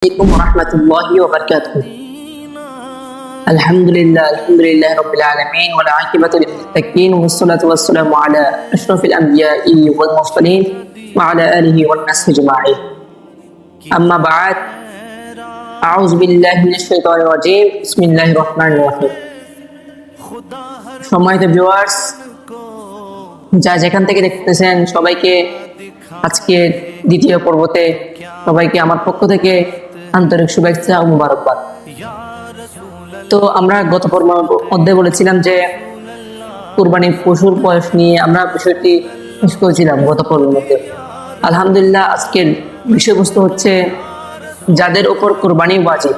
عليكم ورحمة الله وبركاته. الحمد لله رب العالمين والعاقبة للمتقين والصلاة والسلام على أشرف الأنبياء والمرسلين وعلى آله والناس أجمعين. أما بعد أعوذ بالله من الشيطان الرجيم بسم الله الرحمن الرحيم. সম্মানিত ভিউয়ার্স, যা যেখান থেকে দেখতেছেন সবাইকে আজকে দ্বিতীয় পর্বতে সবাইকে আমার পক্ষ থেকে আন্তরিক শুভেচ্ছা ও মুবারকবাদ। তো আমরা গত পর্বের মধ্যে বলেছিলাম যে কুরবানি পশুর বয়স নিয়ে আমরা বিষয়টি শেষ করেছিলাম গত পর্বের মধ্যে। আলহামদুলিল্লাহ, আজকের বিষয়বস্তু হচ্ছে যাদের উপর কুরবানি ওয়াজিব,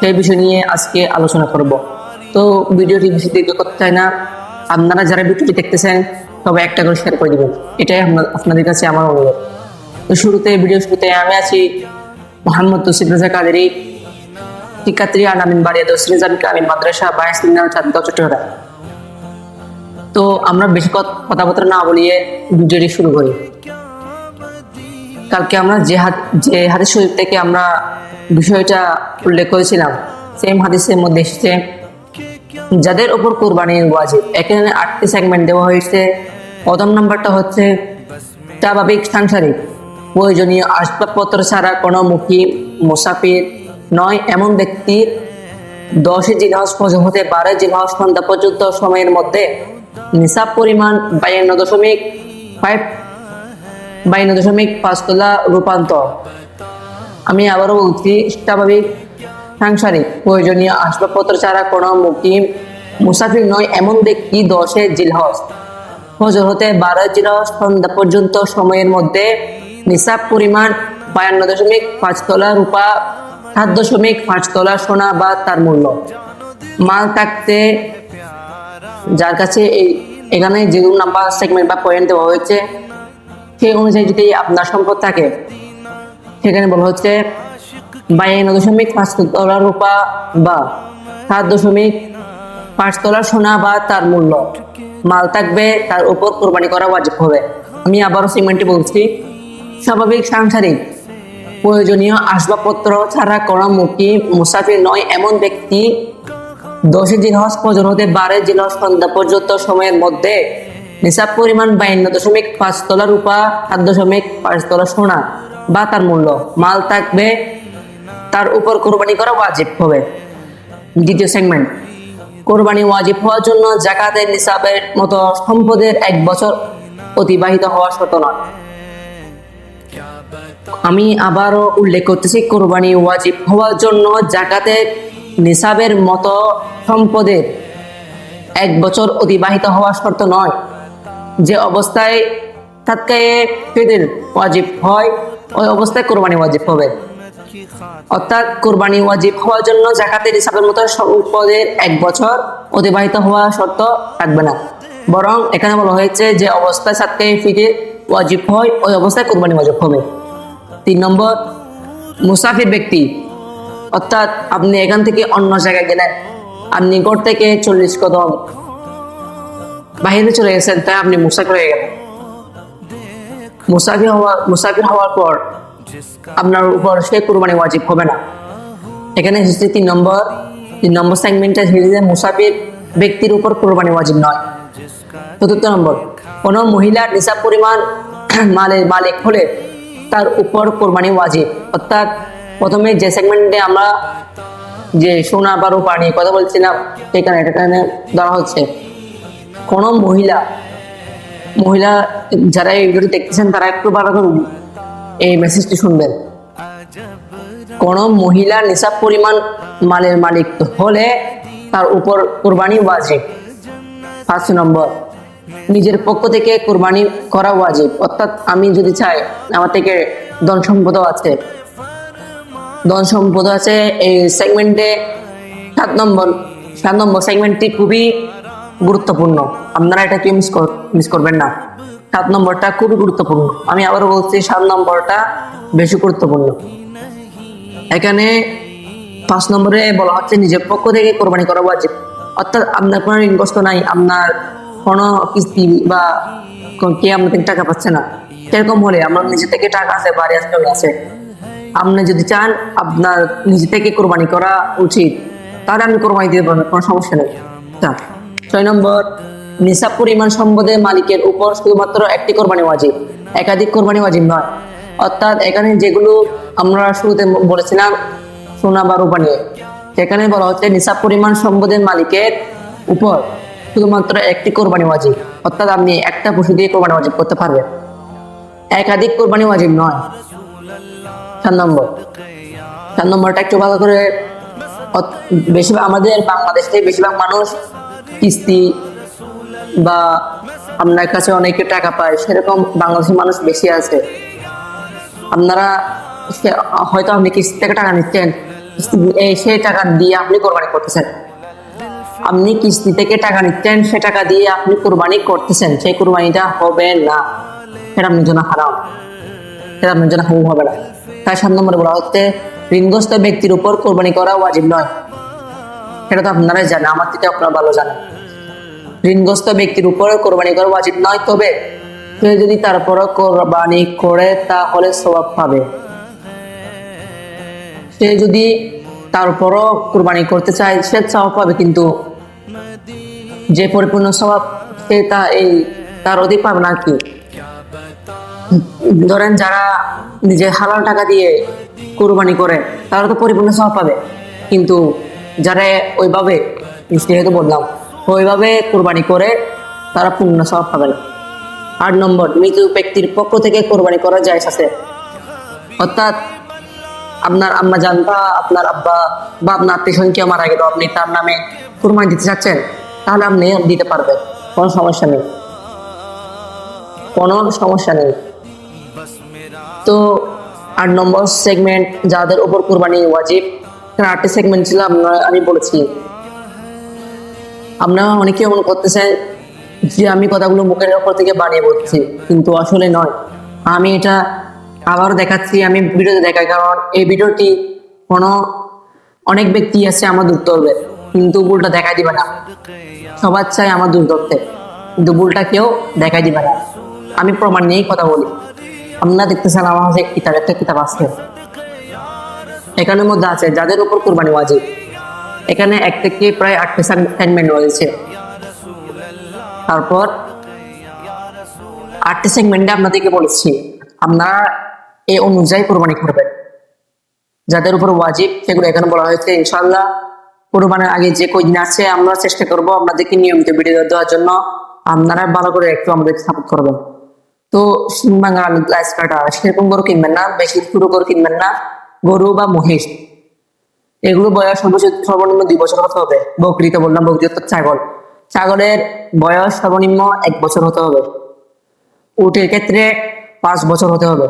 সেই বিষয় নিয়ে আজকে আলোচনা করব। তো ভিডিওটি বেশি দীর্ঘ করতে চাই না, আপনারা যারা ভিডিওটি দেখতেছেন সবাই একটা করে শেয়ার করে দেবেন, এটাই আপনাদের কাছে আমার অনুরোধ। তো ভিডিও শুরুতে আমি আছি মোহাম্মদ তৌসিফ রেজা কাদেরী, শিক্ষার্থী আলামিন বাড়িয়া দোসরিজান গ্রামীণ মাদ্রাসা বাইসিনা চাঁদগাঁও চট্টগ্রাম। তো আমরা বেশি কথাবার্তা না বলিয়ে ভিডিওটি শুরু করি। কালকে আমরা যে হাদিস শরীফ থেকে আমরা বিষয়টা উল্লেখ করেছিলাম, সেম হাদিসের মধ্যে এসেছে যাদের উপর কুরবানির ওয়াজিব। এখানে 8টি সেগমেন্ট দেওয়া হয়েছে। প্রথম নাম্বারটা হচ্ছে স্বাভাবিক সাংসারিক, প্রয়োজনীয় আসবাবপত্র ছাড়া কোনো মুসাফির নয় এমন ব্যক্তি 10 জিলহজ ফজর হতে 12 জিলহজ সন্ধ্যা পর্যন্ত সময়ের মধ্যে নিসাব পরিমাণ 52.5 তোলা রূপান্তর। আমি আবারও বলছি, স্বাভাবিক সাংসারিক, প্রয়োজনীয় আসবাবপত্র ছাড়া কোনো মুসাফির নয় এমন ব্যক্তি 10 জিলহজ ফজর হতে 12 জিলহজ সন্ধ্যা পর্যন্ত সময়ের মধ্যে নিসাব পরিমাণ 52.5 তোলা রূপা, 7.5 তোলা সোনা বা তার মূল্য মাল থাকতে যার কাছে এখানে যেগুলো নাম্বার সেগমেন্ট বা পয়েন্ট দেওয়া হয়েছে সেই অনুযায়ী যদি আপনার সম্পদ থাকে, সেখানে বলা হচ্ছে 52.5 তোলা রূপা বা 7.5 তোলা সোনা বা তার মূল্য মাল থাকবে, তার উপর কোরবানি করা ওয়াজিব হবে। আমি আবারও সেগমেন্টে বলছি, স্বাভাবিক সাংসারিক, প্রয়োজনীয় আসবাবপত্র ছাড়া কোনো মুসাফির নয় এমন ব্যক্তি 10 জিলহজ ফজর হতে 12 জিলহজ সন্ধ্যা পর্যন্ত সময়ের মধ্যে নিসাব পরিমাণ 52.5 তোলা রূপা, 7.5 তোলা সোনা বা তার মূল্য মাল থাকবে, তার উপর কোরবানি করা ওয়াজিব হবে। দ্বিতীয় সেগমেন্ট, কোরবানি ওয়াজিব হওয়ার জন্য যাকাতের নিসাবের মতো সম্পদের 1 বছর অতিবাহিত হওয়া শর্ত নয়। আমি আবারও উল্লেখ করতেছি, কোরবানি ওয়াজিব হওয়ার জন্য যাকাতের নিসাবের মতো সম্পদের 1 বছর অতিবাহিত হওয়া শর্ত নয়। যে অবস্থায় তাৎকায়ে ফিতর ওয়াজিব হয় ওই অবস্থায় কোরবানি ওয়াজিব হবে। অর্থাৎ কোরবানি ওয়াজিব হওয়ার জন্য যাকাতের নিসাবের মতো সম্পদের 1 বছর অতিবাহিত হওয়া শর্ত থাকবে না, বরং এখানে বলা হয়েছে যে অবস্থায় তাৎকায়ে ফিতর ওয়াজিব হয় ওই অবস্থায় কোরবানি ওয়াজিব হবে। 3 নম্বর, মুসাফির ব্যক্তি, অর্থাৎ আপনি এখান থেকে অন্য জায়গায় গেলেন, আপনি ঘর থেকে 40 কদম বাহিরে চলে গেছেন, তাই আপনি মুসাফির হয়ে গেলেন। মুসাফির হওয়ার পর আপনার উপর সে কুরবানি ওয়াজিব হবে না। এখানে এসেছে 3 নম্বর সেগমেন্টে এসেছে মুসাফির ব্যক্তির উপর কুরবানি ওয়াজিব নয়। 4 নম্বর, কোন মহিলা নিসাব পরিমাণ মালের মালিক হলে তার উপর কোরবানি ওয়াজিব। অর্থাৎ প্রথমে যে সেগমেন্টে আমরা যে সোনা বা রূপা নিয়ে কথা বলছিলাম, সেখানে ধরা হচ্ছে কোন মহিলা যারা এই ভিডিওটি দেখতেছেন তারা একটু ভালো করে এই মেসেজটি শুনবেন। কোন মহিলা নিসাব পরিমাণ মালের মালিক হলে তার উপর কোরবানি ওয়াজিব। 5 নম্বর, নিজের পক্ষ থেকে কোরবানি করা ওয়াজিব। অর্থাৎ আমি যদি চাই, আমার থেকে ধন সম্পদ আছে এই সেগমেন্টে 7 নম্বর সেগমেন্টটি খুবই গুরুত্বপূর্ণ, আপনারা এটাকে মিস করবেন না। 7 নম্বরটা খুবই গুরুত্বপূর্ণ। আমি আবার বলছি, 7 নম্বরটা বেশি গুরুত্বপূর্ণ। এখানে 5 নম্বরে বলা হচ্ছে নিজের পক্ষ থেকে কোরবানি করা ওয়াজিব। অর্থাৎ আপনার কোনো ইনভেস্ট নাই, আপনার কোনো কিস্তি বা কে আপনার থেকে টাকা পাচ্ছে না, সেরকম হলে আমার নিজে থেকে টাকা আছে, বাড়ি আছে, আপনি যদি চান আপনার নিজে থেকে কোরবানি করা উচিত, তাহলে আপনি কোরবানি দিতে পারবেন, কোনো সমস্যা নেই। 6 নম্বর, নিসাব পরিমাণ সম্পদের মালিকের উপর শুধুমাত্র একটি কোরবানি ওয়াজিব, একাধিক কোরবানি ওয়াজিব নয়। অর্থাৎ এখানে যেগুলো আমরা শুরুতে বলেছিলাম সোনা বা রূপা নিয়ে, সেখানে বলা হচ্ছে নিসাব পরিমাণ সম্পদের মালিকের উপর শুধুমাত্র একটি কোরবানি ওয়াজিব, অর্থাৎ আপনি একটা পশু দিয়ে কোরবানি ওয়াজিব করতে পারবেন, একাধিক কোরবানি ওয়াজিব নয়। 4 নম্বর, 4 নম্বরটা একটু ভালো করে, বেশিরভাগ আমাদের বাংলাদেশে বেশিরভাগ মানুষ কিস্তি বা আপনার কাছে অনেকে টাকা পায়, সেরকম বাংলাদেশের মানুষ বেশি আছে। আপনারা হয়তো আপনি কিস্তি থেকে টাকা নিচ্ছেন, সেই টাকা দিয়ে আপনি কোরবানি করতেছেন। আপনি কিস্তি থেকে টাকা নিচ্ছেন, সে টাকা দিয়ে আপনি কোরবানি করতেছেন, সেই কোরবানিটা হবে না, সেটা আপনার জন্য হারাম, সেটা আপনার জন্য হারাম হবে না। তাই 7 নম্বরে বলা হচ্ছে ঋণগ্রস্ত ব্যক্তির উপর কোরবানি করা ওয়াজিব নয়। সেটা তো আপনারাই জানেন, আমার থেকে আপনারা ভালো জানেন। ঋণগ্রস্ত ব্যক্তির উপর কোরবানি করা ওয়াজিব নয়, তবে সে যদি তারপরও কোরবানি করে তাহলে সওয়াব পাবে। সে যদি তারপরও কোরবানি করতে চায় সে সওয়াব পাবে, কিন্তু যে পরিপূর্ণ সওয়াব সে তার অধিক পাবে না। কি ধরেন যারা নিজের হালাল টাকা দিয়ে কোরবানি করে তারা তো পরিপূর্ণ সওয়াব পাবে, কিন্তু যারা ওইভাবে, যেহেতু বললাম ওইভাবে কোরবানি করে তারা পূর্ণ সওয়াব পাবে না। 8 নম্বর, মৃত ব্যক্তির পক্ষ থেকে কোরবানি করা জায়েজ আছে। অর্থাৎ আপনার আম্মা জান বা আপনার আব্বা বা আপনার আত্মীয় কেউ মারা গেল, আপনি তার নামে কোরবানি দিতে চাচ্ছেন, তাহলে আপনি দিতে পারবেন, কোনো সমস্যা নেই, কোনো সমস্যা নেই। তো 8 নম্বর সেগমেন্ট, যাদের উপর কোরবানি ওয়াজিব, 8টি সেগমেন্ট ছিল আমি বলেছি। আপনারা অনেকে মনে করতেছেন যে আমি কথাগুলো মুখের ওপর থেকে বানিয়ে বলছি, কিন্তু আসলে নয়। আমি এটা আবার দেখাচ্ছি, আমি ভিডিওতে দেখাই, কারণ এই ভিডিওটি অনেক ব্যক্তি আছে আমার দূর ধরবে, কিন্তু ভুলটা দেখাই দিবে না। সবার চাই আমার দূর ধরতে, কিন্তু ভুলটা কেউ দেখাই দিবে না। আমি প্রমাণ নিয়েই কথা বলি। আপনারা দেখতেছেন আমার কাছে একটা কিতাব আছে, এখানের মধ্যে আছে যাদের উপর কোরবানি ওয়াজিব। এখানে 1 থেকে প্রায় 8টি সেগমেন্ট রয়েছে। তারপর 8টি সেগমেন্টে আপনাদেরকে বলেছি আপনারা এই অনুযায়ী কোরবানি করবেন। যাদের উপর ওয়াজিব সেগুলো এখানে বলা হয়েছে। ইনশাআল্লাহ কোরবানির আগে যে কয়দিন আছে আমরা চেষ্টা করব আপনাদেরকে নিয়মিত ভিডিও দেওয়ার জন্য। আপনারা ভালো করে একটু আমাদেরকে সাপোর্ট করবেন। তো সিংবাঙ্গা গ্লাস কাটা সেরকম গরু কিনবেন না, বেশি ছোট গরু কিনবেন না। গরু বা মহিষ এগুলো বয়স সর্বনিম্ন 2 বছর হতে হবে। বকরিতে বললাম, বকরি তো ছাগলের বয়স সর্বনিম্ন 1 বছর হতে হবে। উটের ক্ষেত্রে 5 বছর হতে হবে।